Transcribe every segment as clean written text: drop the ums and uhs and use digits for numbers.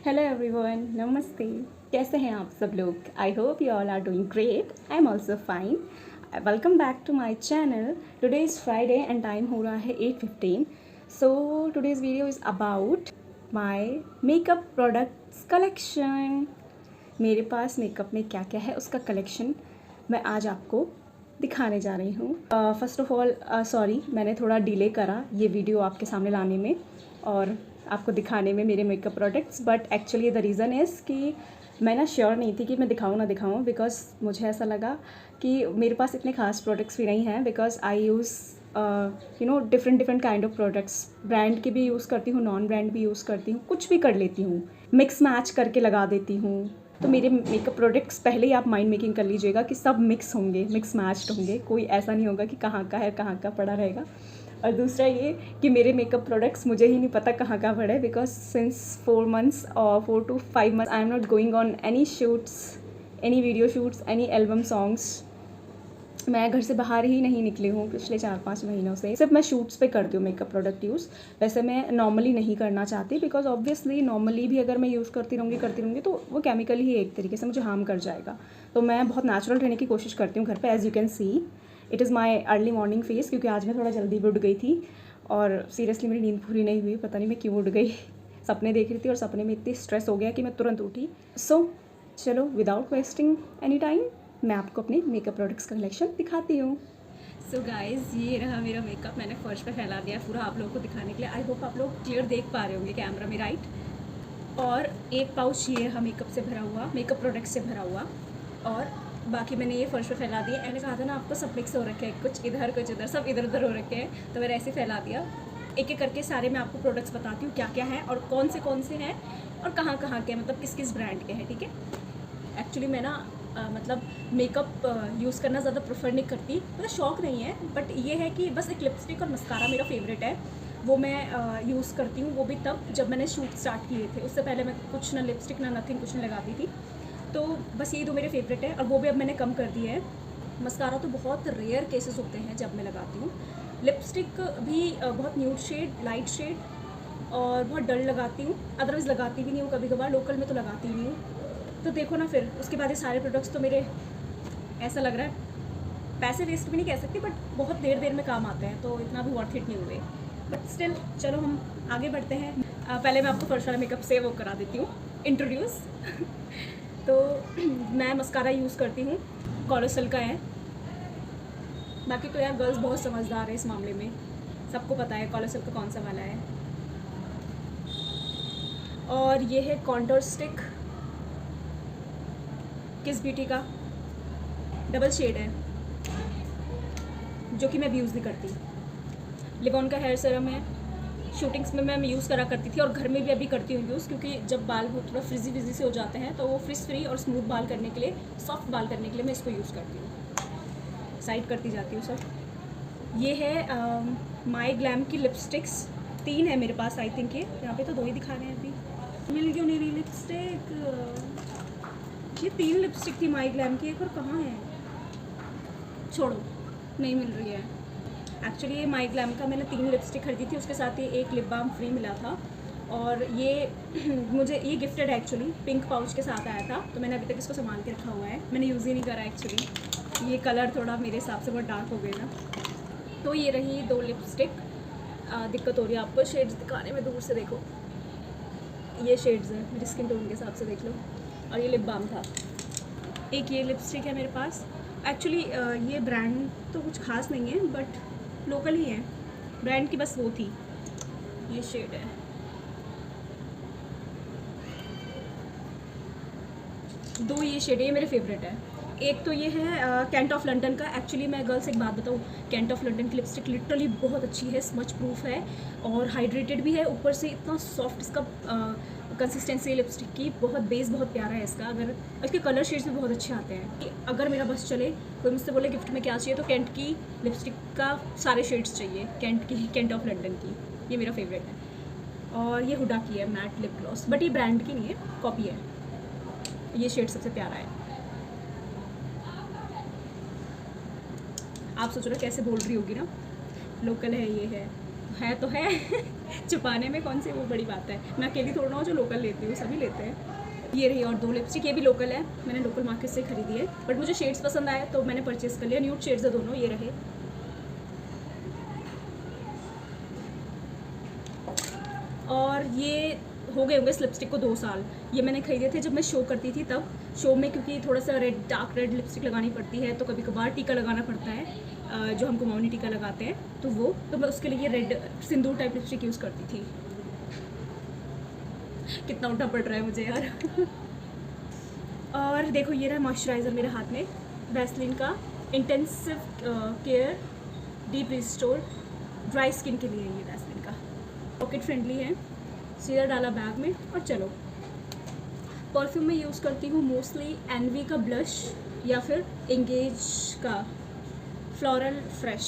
Hello everyone, नमस्ते। कैसे हैं आप सब लोग? I hope you all are doing great. I am also fine. Welcome back to my channel. Today is Friday and time हो रहा है 8:15। So today's video is about my makeup products collection. मेरे पास मेकअप में क्या क्या है उसका कलेक्शन मैं आज आपको दिखाने जा रही हूँ। फ़र्स्ट ऑफ़ ऑल सॉरी, मैंने थोड़ा डिले करा ये वीडियो आपके सामने लाने में और आपको दिखाने में मेरे makeup products, but actually the reason is कि मैं ना श्योर नहीं थी कि मैं दिखाऊँ ना दिखाऊँ, बिकॉज मुझे ऐसा लगा कि मेरे पास इतने खास प्रोडक्ट्स भी नहीं हैं। Because I use different kind of products. Brand के भी यूज़ करती हूँ, नॉन ब्रांड भी यूज़ करती हूँ, कुछ भी कर लेती हूँ, मिक्स मैच करके लगा देती हूँ। तो मेरे मेकअप प्रोडक्ट्स पहले ही आप माइंड मेकिंग कर लीजिएगा कि सब मिक्स होंगे, मिक्स मैच्ड होंगे, कोई ऐसा नहीं होगा कि कहाँ का है कहाँ का पड़ा रहेगा। और दूसरा ये कि मेरे मेकअप प्रोडक्ट्स मुझे ही नहीं पता कहाँ कहाँ पड़े, बिकॉज सिंस 4 months और 4 to 5 months I am not going on any shoots, any video shoots, any album songs. मैं घर से बाहर ही नहीं निकली हूँ पिछले 4-5 महीनों से। सिर्फ मैं शूट्स पे करती हूँ मेकअप प्रोडक्ट यूज़। वैसे मैं नॉर्मली नहीं करना चाहती, बिकॉज ऑब्वियसली नॉर्मली भी अगर मैं यूज़ करती रहूँगी तो वो केमिकल ही एक तरीके से मुझे हार्म कर जाएगा। तो मैं बहुत नेचुरल रहने की कोशिश करती हूँ घर पे। As you can see it is my early morning face, क्योंकि आज मैं थोड़ा जल्दी भी उठ गई थी और सीरियसली मेरी नींद पूरी नहीं हुई, पता नहीं मैं क्यों उठ गई। सपने देख रही थी और सपने में इतनी स्ट्रेस हो गया कि मैं तुरंत उठी। सो चलो विदाउट वेस्टिंग एनी टाइम मैं आपको अपने मेकअप प्रोडक्ट्स का कलेक्शन दिखाती हूँ। सो गाइज़, ये रहा मेरा मेकअप। मैंने फर्श पे फैला दिया पूरा आप लोगों को दिखाने के लिए। आई होप आप लोग क्लियर देख पा रहे होंगे कैमरा में, राइट। और एक पाउच ये रहा मेकअप से भरा हुआ, मेकअप प्रोडक्ट से भरा हुआ, और बाकी मैंने ये फर्श पे फैला दिया। मैंने कहा था ना आपको सब मिक्स हो रखे हैं, कुछ इधर कुछ इधर, सब इधर उधर हो रखे हैं, तो मैंने ऐसे फैला दिया। एक एक करके सारे मैं आपको प्रोडक्ट्स बताती हूँ क्या क्या है और कौन से हैं और कहाँ कहाँ के हैं, मतलब किस किस ब्रांड के हैं, ठीक है। एक्चुअली मैं ना मतलब मेकअप यूज़ करना ज़्यादा प्रेफर नहीं करती, मतलब शौक़ नहीं है, बट ये है कि बस एक लिपस्टिक और मस्कारा मेरा फेवरेट है। वो मैं यूज़ करती हूँ, वो भी तब जब मैंने शूट स्टार्ट किए थे। उससे पहले मैं कुछ ना लिपस्टिक ना नथिंग कुछ नहीं लगाती थी। तो बस ये दो मेरे फेवरेट है और वो भी अब मैंने कम कर दिया है। मस्कारा तो बहुत रेयर केसेस होते हैं जब मैं लगाती हूँ। लिपस्टिक भी बहुत न्यूड शेड, लाइट शेड और बहुत डल लगाती हूँ, अदरवाइज़ लगाती भी नहीं हूँ। कभी कभार लोकल में तो लगाती ही नहीं हूँ। तो देखो ना, फिर उसके बाद ये सारे प्रोडक्ट्स तो मेरे ऐसा लग रहा है पैसे वेस्ट भी नहीं कह सकती, बट बहुत देर में काम आते हैं, तो इतना भी वर्थ इट नहीं हुए। बट स्टिल चलो हम आगे बढ़ते हैं। पहले मैं आपको फर्स्ट वाला मेकअप से वो करा देती हूँ इंट्रोड्यूस। तो मैं मस्कारा यूज़ करती हूँ, कॉलोसल का है। बाकी तो यार गर्ल्स बहुत समझदार है इस मामले में, सबको पता है कॉलोसल का कौन सा वाला है। और ये है कॉन्टोर स्टिक, किस ब्यूटी का डबल शेड है, जो कि मैं भी यूज़ नहीं करती। लिवॉन का हेयर सीरम है, शूटिंग्स में मैं यूज़ करा करती थी और घर में भी अभी करती हूँ यूज़, क्योंकि जब बाल वो थोड़ा फ्रिजी से हो जाते हैं तो वो फ्रिज फ्री और स्मूथ बाल करने के लिए, सॉफ्ट बाल करने के लिए मैं इसको यूज़ करती हूँ। साइड करती जाती हूँ सब। ये है माई ग्लैम की लिपस्टिक्स, 3 है मेरे पास आई थिंक। ये यहाँ पे तो 2 ही दिखा रहे हैं, अभी मिल क्यों नहीं रही लिपस्टिक। ये 3 लिपस्टिक थी माई ग्लैम की, एक और कहाँ है, छोड़ो नहीं मिल रही है। एक्चुअली ये माई ग्लैम का मैंने 3 लिपस्टिक खरीदी थी, उसके साथ ये एक लिप बाम फ्री मिला था। और ये मुझे ये गिफ्टेड एक्चुअली पिंक पाउच के साथ आया था, तो मैंने अभी तक इसको संभाल के रखा हुआ है, मैंने यूज़ ही नहीं करा एक्चुअली। ये कलर थोड़ा मेरे हिसाब से बहुत डार्क हो गया ना। तो ये रही 2 लिपस्टिक। दिक्कत हो रही है आपको शेड्स दिखाने में, दूर से देखो, ये शेड्स हैं मेरी स्किन टोन के हिसाब से, देख लो। और ये लिप बाम था। एक ये लिपस्टिक है मेरे पास। एक्चुअली ये ब्रांड तो कुछ खास नहीं है, बट लोकल ही है, ब्रांड की बस वो थी। ये शेड है, दो ये शेड है, ये मेरे फेवरेट है। एक तो ये है कैंट ऑफ लंदन का। एक्चुअली मैं गर्ल्स एक बात बताऊँ, कैंट ऑफ लंदन की लिपस्टिक लिटरली बहुत अच्छी है, स्मच प्रूफ है और हाइड्रेटेड भी है, ऊपर से इतना सॉफ्ट इसका कंसिस्टेंसी लिपस्टिक की, बहुत बेस बहुत प्यारा है इसका। अगर इसके कलर शेड्स भी बहुत अच्छे आते हैं। कि अगर मेरा बस चले, कोई मुझसे बोले गिफ्ट में क्या चाहिए, तो कैंट की लिपस्टिक का सारे शेड्स चाहिए, कैंट ऑफ लंदन की, ये मेरा फेवरेट है। और ये हुडा की है मैट लिप ग्लॉस, बट ये ब्रांड की नहीं है, कॉपी है। ये शेड सबसे प्यारा है। आप सोच रहे कैसे बोल रही होगी ना, लोकल है ये है, है तो है छुपाने में कौन सी वो बड़ी बात है। मैं अकेली थोड़ा ना जो लोकल लेती हूँ, सभी लेते हैं। ये रही और 2 लिपस्टिक, ये भी लोकल है, मैंने लोकल मार्केट से खरीदी है, बट मुझे शेड्स पसंद आए तो मैंने परचेज़ कर लिया। न्यूड शेड्स है दोनों, ये रहे। और ये हो गए होंगे इस लिपस्टिक को 2 साल। ये मैंने खरीदे थे जब मैं शो करती थी, तब शो में क्योंकि थोड़ा सा डार्क रेड लिपस्टिक लगानी पड़ती है, तो कभी कभार टीका लगाना पड़ता है, जो हम कुमाऊनी टीका लगाते हैं, तो मैं उसके लिए ये रेड सिंदूर टाइप लिपस्टिक यूज़ करती थी। कितना उल्टा पड़ रहा है मुझे यार और देखो ये रहा मॉइस्चराइज़र मेरे हाथ में, वैसलीन का intensive care deep restore dry skin के लिए। ये वैसलीन का पॉकेट फ्रेंडली है, सीधा डाला बैग में और चलो। परफ्यूम में यूज़ करती हूँ मोस्टली एनवी का ब्लश या फिर एंगेज का फ्लोरल फ्रेश।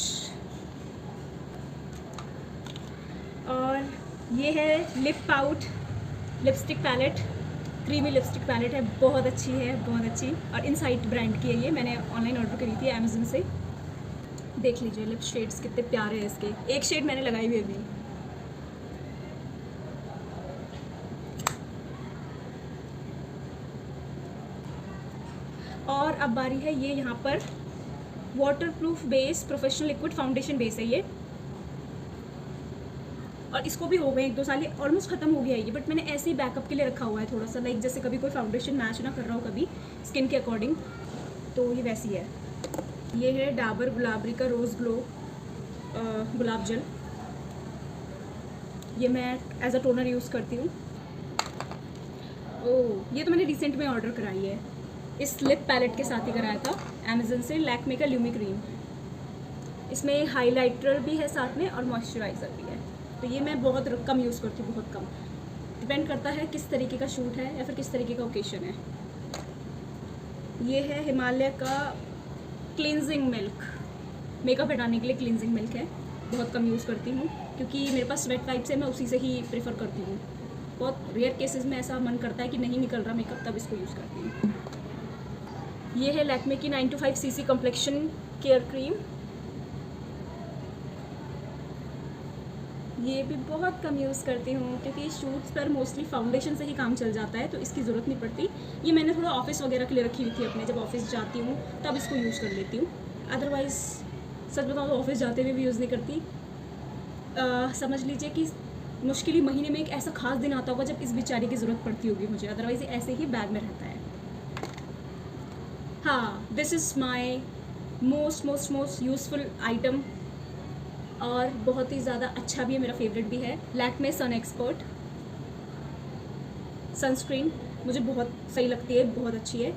और ये है lip pout lipstick palette, creamy lipstick palette है, बहुत अच्छी है, बहुत अच्छी। और इनसाइट ब्रांड की है ये, मैंने ऑनलाइन ऑर्डर करी थी अमेज़न से। देख लीजिए लिप शेड्स कितने प्यारे हैं इसके, एक शेड मैंने लगाई हुई अभी। और अब बारी है ये, यहाँ पर waterproof base professional liquid foundation base है ये, और इसको भी हो गए 1-2 साल, ये ऑलमोस्ट ख़त्म हो गया है ये, बट मैंने ऐसे ही बैकअप के लिए रखा हुआ है थोड़ा सा, लाइक जैसे कभी कोई फाउंडेशन मैच ना कर रहा हो कभी स्किन के अकॉर्डिंग, तो ये वैसी है। ये है डाबर गुलाबरी का रोज़ ग्लो गुलाब जल, ये मैं एज अ टोनर यूज़ करती हूँ। ओह, ये तो मैंने रिसेंट में ऑर्डर कराई है, इस लिप पैलेट के साथ ही कराया था अमेज़न से, लैक्मे का ल्यूमी क्रीम। इसमें हाइलाइटर भी है साथ में और मॉइस्चराइज़र भी है, तो ये मैं बहुत कम यूज़ करती हूँ, बहुत कम। डिपेंड करता है किस तरीके का शूट है या फिर किस तरीके का ओकेशन है। ये है हिमालय का क्लींजिंग मिल्क, मेकअप हटाने के लिए क्लींजिंग मिल्क है, बहुत कम यूज़ करती हूँ क्योंकि मेरे पास स्वेट वाइप्स है, मैं उसी से ही प्रेफर करती हूँ। बहुत रेयर केसेस में ऐसा मन करता है कि नहीं निकल रहा मेकअप, तब इसको यूज़ करती हूँ। ये है लैक्मे की 925 cc कॉम्प्लेक्शन केयर क्रीम, ये भी बहुत कम यूज़ करती हूँ क्योंकि शूट्स पर मोस्टली फाउंडेशन से ही काम चल जाता है, तो इसकी ज़रूरत नहीं पड़ती। ये मैंने थोड़ा ऑफिस वगैरह के लिए रखी हुई थी अपने, जब ऑफिस जाती हूँ तब इसको यूज़ कर लेती हूँ, अदरवाइज़ सच बताऊँ तो ऑफिस जाते हुए भी यूज़ नहीं करती। समझ लीजिए कि मुश्किल ही महीने में एक ऐसा खास दिन आता होगा जब इस बेचारी की ज़रूरत पड़ती होगी मुझे, अदरवाइज़ ऐसे ही बैग में रहता है। हाँ, this is my most useful item और बहुत ही ज़्यादा अच्छा भी है, मेरा फेवरेट भी है। लैक्मे सन एक्सपर्ट सनस्क्रीन मुझे बहुत सही लगती है, बहुत अच्छी है।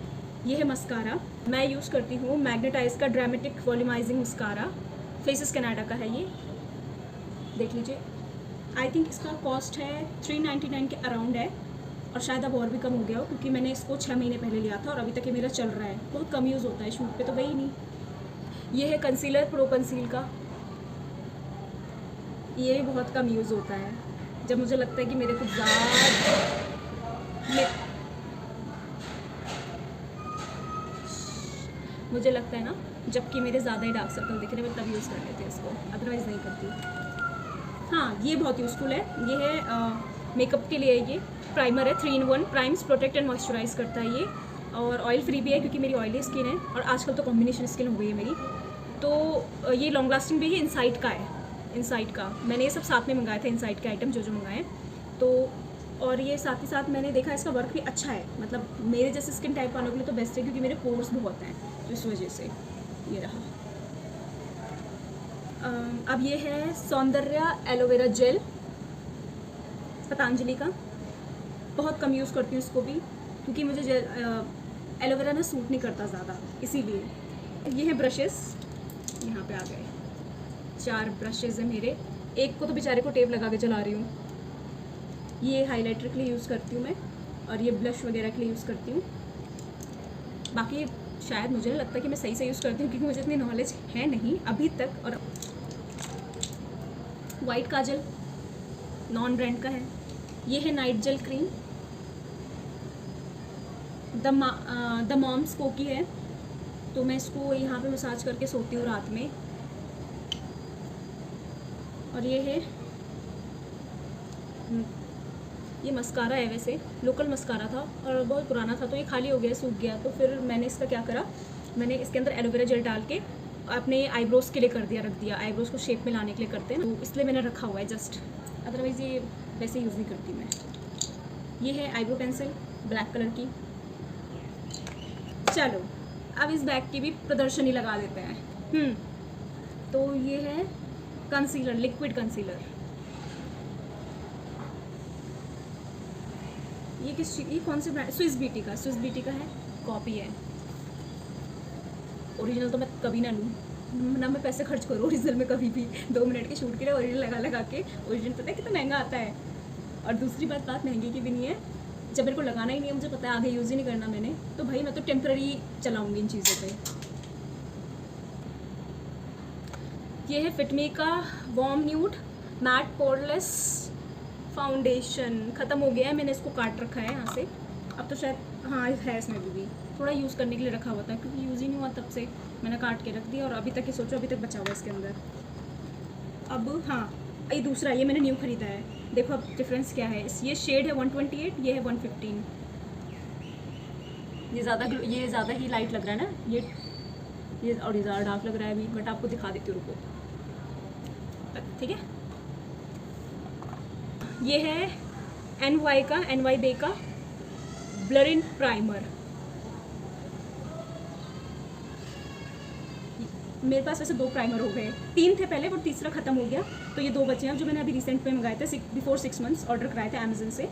ये है मस्कारा, मैं यूज़ करती हूँ मैग्नेटाइज का dramatic volumising mascara, faces Canada का है ये, देख लीजिए। आई थिंक इसका कॉस्ट है 399 के अराउंड है, और शायद अब और भी कम हो गया हो क्योंकि मैंने इसको 6 महीने पहले लिया था और अभी तक ये मेरा चल रहा है। बहुत कम यूज़ होता है, शूट पे तो गई नहीं। ये है कंसीलर प्रो कंसील का, ये भी बहुत कम यूज़ होता है जब मुझे लगता है कि मेरे कुछ ज़्यादा मुझे लगता है ना जबकि मेरे ज़्यादा ही डार्क सर्कल दिख रहे हैं, मैं तब यूज़ कर लेती हूँ इसको, अदरवाइज़ नहीं करती। हाँ, ये बहुत यूज़फुल है, ये है मेकअप के लिए, ये प्राइमर है 3-in-1, primes protect and moisturise करता है ये, और ऑयल फ्री भी है क्योंकि मेरी ऑयली स्किन है और आजकल तो कॉम्बिनेशन स्किन हो गई है मेरी, तो ये लॉन्ग लास्टिंग भी है। इनसाइट का है, इनसाइट का मैंने ये सब साथ में मंगाए थे, इनसाइट के आइटम जो मंगाए तो, और ये साथ ही साथ मैंने देखा इसका वर्क भी अच्छा है, मतलब मेरे जैसे स्किन टाइप वालों के लिए तो बेस्ट है क्योंकि मेरे पोर्स बहुत हैं, तो इस वजह से ये रहा। अब ये है सौंदर्य एलोवेरा जेल पतंजलि का, बहुत कम यूज़ करती हूँ इसको भी क्योंकि मुझे एलोवेरा ना सूट नहीं करता ज़्यादा, इसीलिए। ये है ब्रशेस, यहाँ पे आ गए 4 ब्रशेज़ हैं मेरे, एक को तो बेचारे को टेप लगा के चला रही हूँ। ये हाइलाइटर के लिए यूज़ करती हूँ मैं, और ये ब्लश वगैरह के लिए यूज़ करती हूँ। बाकी शायद मुझे नहीं लगता कि मैं सही से यूज़ करती हूँ क्योंकि मुझे इतनी नॉलेज है नहीं अभी तक। और वाइट काजल नॉन ब्रांड का है, ये है night gel cream, the moms co की है, तो मैं इसको यहाँ पे मसाज करके सोती हूँ रात में। और ये है ये मस्कारा है, वैसे लोकल मस्कारा था और बहुत पुराना था, तो ये खाली हो गया, सूख गया। तो फिर मैंने इसका क्या करा, मैंने इसके अंदर एलोवेरा जेल डाल के अपने आईब्रोज़ के लिए रख दिया। आईब्रोज़ को शेप में लाने के लिए करते हैं ना, तो इसलिए मैंने रखा हुआ है जस्ट, अदरवाइज़ ये वैसे यूज़ नहीं करती मैं। ये है आईब्रो पेंसिल ब्लैक कलर की। चलो अब इस बैग की भी प्रदर्शनी लगा देते हैं। तो ये है कंसीलर, लिक्विड कंसीलर। ये कौन से ब्रांड, स्विस ब्यूटी का है, कॉपी है। ओरिजिनल तो मैं कभी ना लूँ, ना मैं पैसे खर्च करूँ ओरिजिनल में कभी भी। 2 मिनट के शूट के लिए ओरिजिनल लगा के, ओरिजिनल पता है कितना महंगा आता है। और दूसरी बात महंगे की भी नहीं है, जब मेरे को लगाना ही नहीं है, मुझे पता है आगे यूज़ ही नहीं करना मैंने, तो भाई मैं तो टेम्प्रेरी चलाऊँगी इन चीज़ों पे। ये है फिटमी का warm nude matte poreless foundation. ख़त्म हो गया है, मैंने इसको काट रखा है यहाँ से। अब तो शायद हाँ है इसमें भी थोड़ा यूज़ करने के लिए रखा हुआ था, क्योंकि यूज़ ही नहीं हुआ तब से मैंने काट के रख दिया। और अभी तक ये सोचो, अभी तक बचा हुआ है इसके अंदर। अब हाँ, ये दूसरा, ये मैंने न्यू ख़रीदा है। देखो अब डिफरेंस क्या है। ये शेड है 128, ये है 115। ये ज़्यादा ही लाइट लग रहा है ना, ये और ये ज़्यादा डार्क लग रहा है अभी, बट आपको दिखा देती हूँ, रुको। ठीक है, ये है NY बे का ब्लरिन प्राइमर। मेरे पास वैसे 2 प्राइमर हो गए, 3 थे पहले, वो तीसरा ख़त्म हो गया, तो ये 2 बचे हैं जो मैंने अभी रिसेंट में मंगाए थे, बिफोर 6 मंथ्स ऑर्डर कराए थे अमेज़न से।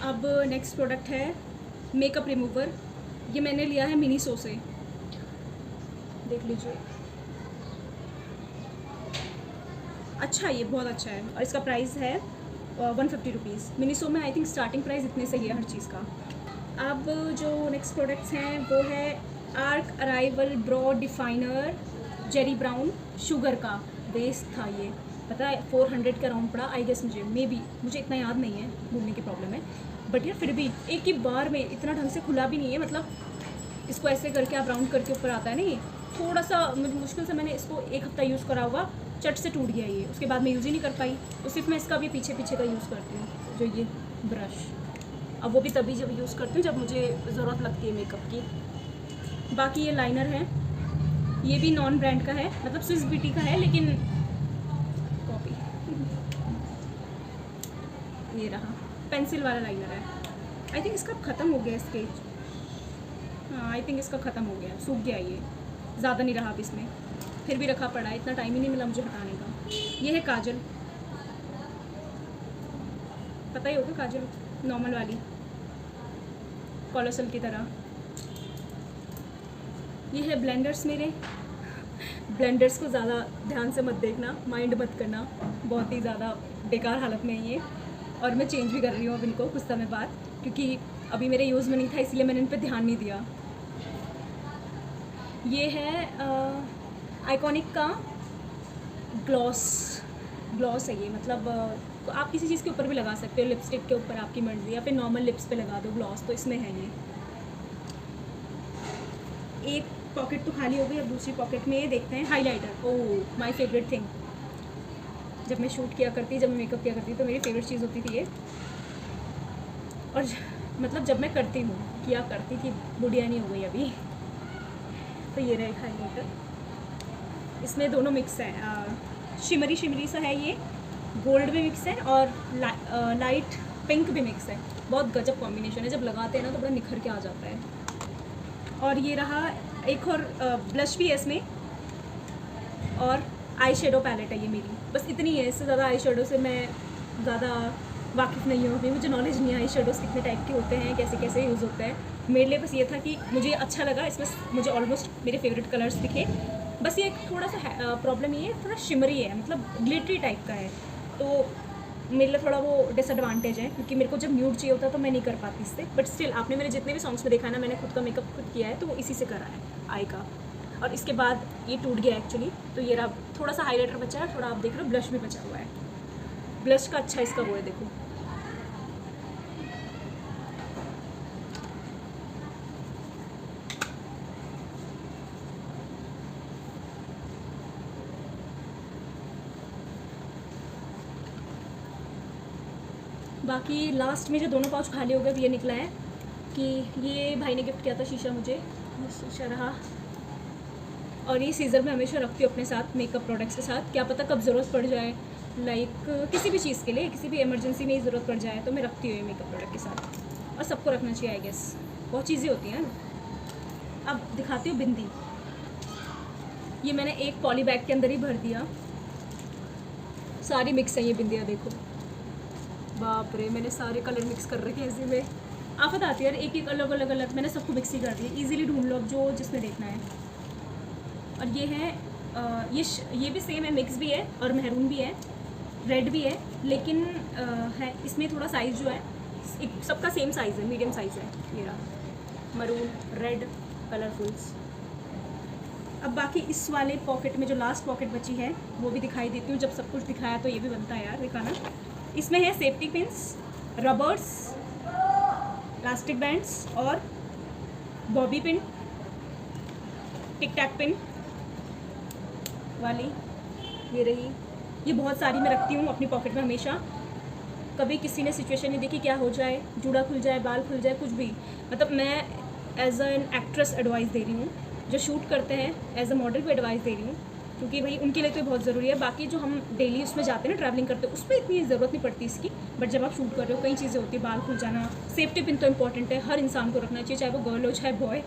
अब नेक्स्ट प्रोडक्ट है मेकअप रिमूवर। ये मैंने लिया है मिनीसो से, देख लीजिए। अच्छा, ये बहुत अच्छा है और इसका प्राइस है 150 रुपीज़। मिनीसो में आई थिंक स्टार्टिंग प्राइस इतने से ही है हर चीज़ का। अब जो नेक्स्ट प्रोडक्ट्स हैं वो है arc arrival bro definer Jerry brown sugar का। वेस्ट था ये, पता है 400 के अराउंड पड़ा आई गेस, मुझे इतना याद नहीं है, भूलने की प्रॉब्लम है। बट यार फिर भी एक ही बार में इतना ढंग से खुला भी नहीं है, मतलब इसको ऐसे करके आप राउंड करके ऊपर आता है ना, ये थोड़ा सा मुश्किल से मैंने इसको 1 हफ्ता यूज़ करा होगा, चट से टूट गया ये। उसके बाद मैं यूज़ ही नहीं कर पाई, तो सिर्फ मैं इसका भी पीछे का यूज़ करती हूँ, जो ये ब्रश। अब वो भी तभी जब यूज़ करती हूँ जब मुझे ज़रूरत लगती है मेकअप की। बाकी ये लाइनर है, ये भी नॉन ब्रांड का है, मतलब स्विस ब्यूटी का है, लेकिन कॉपी। ये रहा पेंसिल वाला लाइनर है। आई थिंक इसका ख़त्म हो गया स्केच, हाँ आई थिंक इसका ख़त्म हो गया, सूख गया ये, ज़्यादा नहीं रहा अब इसमें, फिर भी रखा पड़ा है, इतना टाइम ही नहीं मिला मुझे हटाने का। ये है काजल, पता ही होगा काजल, नॉर्मल वाली कोलोसल की तरह। ये है ब्लेंडर्स मेरे। ब्लेंडर्स को ज़्यादा ध्यान से मत देखना, माइंड मत करना, बहुत ही ज़्यादा बेकार हालत में है ये, और मैं चेंज भी कर रही हूँ अब इनको कुछ समय बाद, क्योंकि अभी मेरे यूज़ में नहीं था, इसलिए मैंने इन पर ध्यान नहीं दिया। ये है आइकॉनिक का ग्लॉस है ये, मतलब तो आप किसी चीज़ के ऊपर भी लगा सकते हो, लिपस्टिक के ऊपर आपकी मर्ज़ी, या फिर नॉर्मल लिप्स पे लगा दो ग्लॉस, तो इसमें है ये। एक पॉकेट तो खाली हो गई, अब दूसरी पॉकेट में ये देखते हैं highlighter. Oh my favourite thing, जब मैं शूट किया करती, जब मैं मेकअप किया करती तो मेरी फेवरेट चीज़ होती थी ये। और मतलब जब मैं किया करती थी, बुढ़िया नहीं हो गई अभी। तो ये रहे हाइलाइटर, इसमें दोनों मिक्स है, शिमरी सा है ये, गोल्ड भी मिक्स है और लाइट पिंक भी मिक्स है। बहुत गजब कॉम्बिनेशन है, जब लगाते हैं ना तो बड़ा निखर के आ जाता है। और ये रहा एक और ब्लश भी है इसमें, और आई शेडो पैलेट है ये मेरी, बस इतनी है, इससे ज़्यादा आई शेडो से मैं ज़्यादा वाकिफ़ नहीं हूँ, अभी मुझे नॉलेज नहीं है आई शेडोज़ कितने टाइप के होते हैं, कैसे कैसे यूज़ होते हैं। मेरे लिए बस ये था कि मुझे अच्छा लगा, इसमें मुझे ऑलमोस्ट मेरे फेवरेट कलर्स दिखे। बस ये थोड़ा सा प्रॉब्लम ये है, थोड़ा शिमरी है, मतलब ग्लिटरी टाइप का है, तो मेरे लिए थोड़ा वो डिसएडवांटेज है, क्योंकि मेरे को जब न्यूड चाहिए होता है तो मैं नहीं कर पाती इससे। बट स्टिल आपने मेरे जितने भी सॉन्ग्स में देखा है ना, मैंने खुद का मेकअप खुद किया है, तो वो इसी से करा है आई का। और इसके बाद ये टूट गया एक्चुअली, तो ये रहा थोड़ा सा हाइलाइटर बचा है, थोड़ा आप देख रहे हो ब्लश भी बचा हुआ है। ब्लश का अच्छा इसका वो है, देखो बाकी लास्ट में जो दोनों पाउच खाली हो गए, अब ये निकला है कि ये भाई ने गिफ्ट किया था शीशा मुझे, ये शीशा रहा। और ये सीज़र मैं हमेशा रखती हूँ अपने साथ मेकअप प्रोडक्ट्स के साथ, क्या पता कब ज़रूरत पड़ जाए, लाइक किसी भी चीज़ के लिए, किसी भी इमरजेंसी में ज़रूरत पड़ जाए तो मैं रखती हूँ ये मेकअप प्रोडक्ट के साथ। और सबको रखना चाहिए आई गेस, बहुत चीज़ें होती हैं ना। अब दिखाती हूँ बिंदी। ये मैंने एक पॉली बैग के अंदर ही भर दिया, सारी मिक्स है ये बिंदियाँ, देखो बाप रे, मैंने सारे कलर मिक्स कर रखे हैं इसी में। आफत आती है यार, एक एक अलग अलग अलग, मैंने सबको मिक्स ही कर दिया, इजीली ढूंढ लो अब जो जिसमें देखना है। और ये है ये भी सेम है, मिक्स भी है और मेहरून भी है, रेड भी है, लेकिन है इसमें थोड़ा साइज़ जो है एक सबका सेम साइज़ है, मीडियम साइज़ है। ये रहा मरून, रेड, कलरफुल्स। अब बाकी इस वाले पॉकेट में जो लास्ट पॉकेट बची है वो भी दिखाई देती हूँ। जब सब कुछ दिखाया तो ये भी बनता है यार दिखाना। इसमें है safety pins, rubbers, elastic bands और बॉबी पिन, टिक टैक पिन वाली ये रही। ये बहुत सारी मैं रखती हूँ अपनी पॉकेट में हमेशा। कभी किसी ने सिचुएशन नहीं देखी क्या हो जाए, जूड़ा खुल जाए, बाल खुल जाए, कुछ भी, मतलब मैं एज एन एक्ट्रेस एडवाइस दे रही हूँ, जो शूट करते हैं एज अ मॉडल भी एडवाइस दे रही हूँ, क्योंकि भाई उनके लिए तो बहुत ज़रूरी है। बाकी जो हम डेली उसमें जाते हैं ना, ट्रैवलिंग करते हैं, उसमें इतनी ज़रूरत नहीं पड़ती इसकी, बट जब आप शूट कर रहे हो कई चीज़ें होती है, बाल खुल जाना, सेफ्टी पिन तो इंपॉर्टेंट है, हर इंसान को रखना चाहिए, चाहे वो गर्ल हो चाहे बॉय,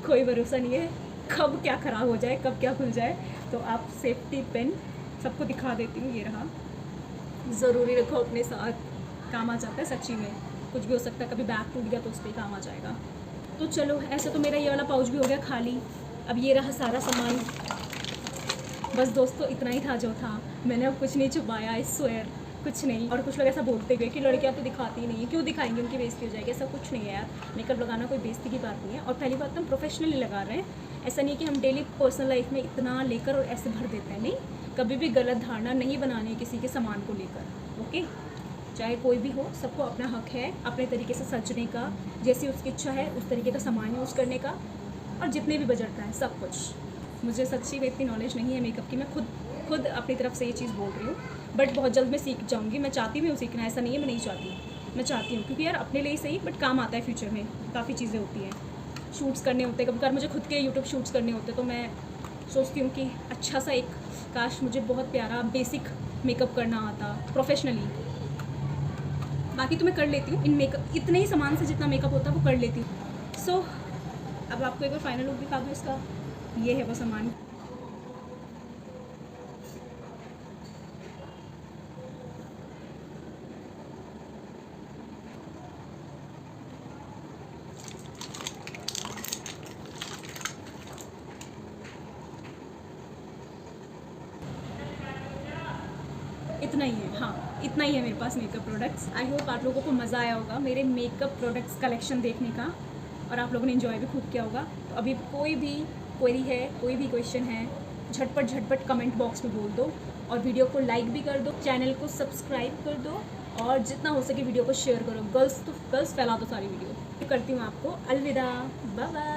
कोई भरोसा नहीं है कब क्या ख़राब हो जाए, कब क्या खुल जाए। तो आप सेफ्टी पिन सबको दिखा देती हूँ, ये रहा, ज़रूरी रखो अपने साथ, काम आ जाता है सच्ची में, कुछ भी हो सकता है, कभी बैग टूट गया तो उस पर काम आ जाएगा। तो चलो ऐसे तो मेरा ये वाला पाउच भी हो गया खाली। अब ये रहा सारा सामान, बस दोस्तों इतना ही था जो था, मैंने अब कुछ नहीं छुपाया, आई स्वेयर कुछ नहीं। और कुछ लोग ऐसा बोलते हुए कि लड़कियां तो दिखाती ही नहीं है, क्यों दिखाएंगे, उनकी बेइज्जती हो जाएगी, ऐसा कुछ नहीं है यार। मेकअप लगाना कोई बेइज्जती की बात नहीं है। और पहली बात तो हम प्रोफेशनली लगा रहे हैं, ऐसा नहीं कि हम डेली पर्सनल लाइफ में इतना लेकर और ऐसे भर देते हैं, नहीं, कभी भी गलत धारणा नहीं बनानी है किसी के सामान को लेकर, ओके। चाहे कोई भी हो, सबको अपना हक है अपने तरीके से सजने का, जैसी उसकी इच्छा है उस तरीके का सामान यूज़ करने का, और जितने भी बजट का है सब कुछ। मुझे सच्ची में इतनी नॉलेज नहीं है मेकअप की, मैं खुद अपनी तरफ से ये चीज़ बोल रही हूँ, बट बहुत जल्द मैं सीख जाऊँगी। मैं चाहती भी हूँ सीखना, ऐसा नहीं है मैं नहीं चाहती, मैं चाहती हूँ, क्योंकि यार अपने लिए ही सही बट काम आता है फ्यूचर में, काफ़ी चीज़ें होती हैं, शूट्स करने होते हैं, कभी कभार मुझे खुद के यूट्यूब शूट्स करने होते हैं, तो मैं सोचती हूँ कि अच्छा सा एक, काश मुझे बहुत प्यारा बेसिक मेकअप करना आता प्रोफेशनली। बाकी तो मैं कर लेती हूँ इन मेकअप, इतने ही सामान से जितना मेकअप होता है वो कर लेती हूँ। सो अब आपको एक बार फाइनल लुक दिखा दूँ इसका, ये है वो सामान। इतना ही है, हाँ इतना ही है मेरे पास मेकअप प्रोडक्ट्स। आई होप आप लोगों को मज़ा आया होगा मेरे मेकअप प्रोडक्ट्स कलेक्शन देखने का, और आप लोगों ने एंजॉय भी खूब किया होगा। तो अभी कोई भी क्वेरी है, कोई भी क्वेश्चन है, झटपट कमेंट बॉक्स में बोल दो, और वीडियो को लाइक भी कर दो, चैनल को सब्सक्राइब कर दो, और जितना हो सके वीडियो को शेयर करो। गर्ल्स फैला दो सारी वीडियो। करती हूँ आपको अलविदा, बाय बाय।